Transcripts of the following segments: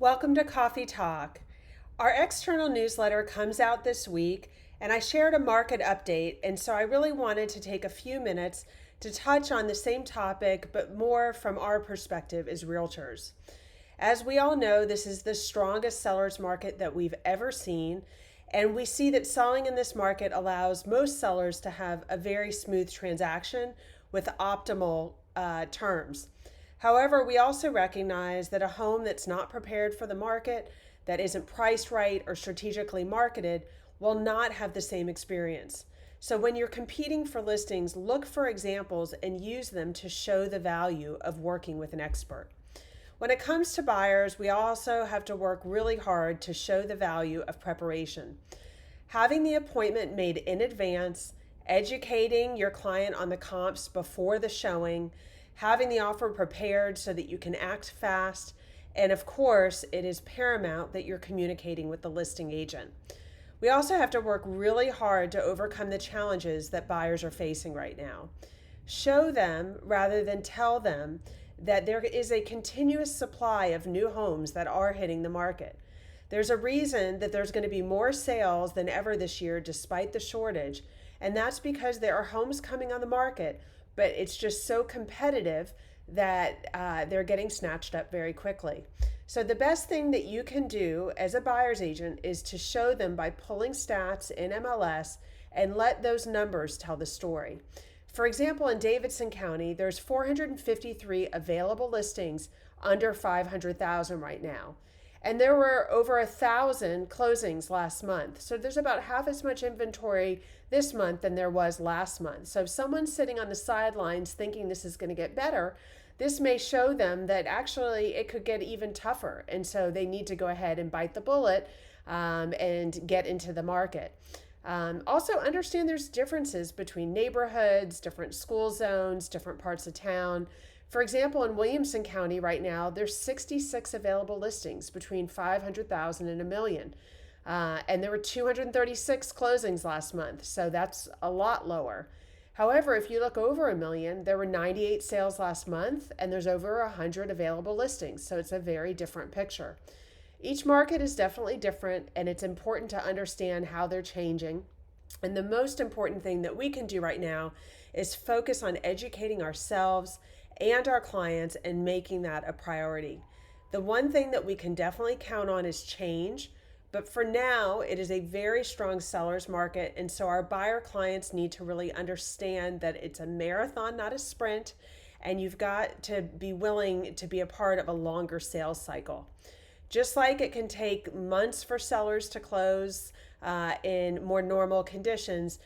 Welcome to Coffee Talk. Our external newsletter comes out this week, and I shared a market update, and so I really wanted to take a few minutes to touch on the same topic, but more from our perspective as realtors. As we all know, this is the strongest sellers market that we've ever seen, and we see that selling in this market allows most sellers to have a very smooth transaction with optimal terms. However, we also recognize that a home that's not prepared for the market, that isn't priced right or strategically marketed, will not have the same experience. So when you're competing for listings, look for examples and use them to show the value of working with an expert. When it comes to buyers, we also have to work really hard to show the value of preparation. Having the appointment made in advance, educating your client on the comps before the showing, having the offer prepared so that you can act fast, and of course, it is paramount that you're communicating with the listing agent. We also have to work really hard to overcome the challenges that buyers are facing right now. Show them rather than tell them that there is a continuous supply of new homes that are hitting the market. There's a reason that there's going to be more sales than ever this year despite the shortage, and that's because there are homes coming on the market, but it's just so competitive that they're getting snatched up very quickly. So the best thing that you can do as a buyer's agent is to show them by pulling stats in MLS and let those numbers tell the story. For example, in Davidson County, there's 453 available listings under 500,000 right now. And there were over 1,000 closings last month. So there's about half as much inventory this month than there was last month. So if someone's sitting on the sidelines thinking this is going to get better, this may show them that actually it could get even tougher. And so they need to go ahead and bite the bullet and get into the market. Also understand there's differences between neighborhoods, different school zones, different parts of town. For example, in Williamson County right now, there's 66 available listings between 500,000 and a million. And there were 236 closings last month, so that's a lot lower. However, if you look over a million, there were 98 sales last month, and there's over 100 available listings, so it's a very different picture. Each market is definitely different, and it's important to understand how they're changing. And the most important thing that we can do right now is focus on educating ourselves and our clients and making that a priority. The one thing that we can definitely count on is change, but for now, it is a very strong seller's market, and so our buyer clients need to really understand that it's a marathon, not a sprint, and you've got to be willing to be a part of a longer sales cycle. Just like it can take months for sellers to close in more normal conditions,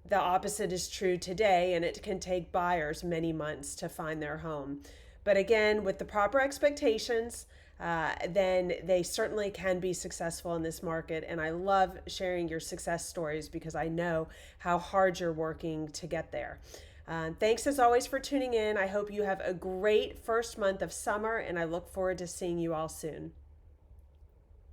the opposite is true today, and it can take buyers many months to find their home. But again, with the proper expectations, then they certainly can be successful in this market. And I love sharing your success stories because I know how hard you're working to get there. Thanks as always for tuning in. I hope you have a great first month of summer, and I look forward to seeing you all soon.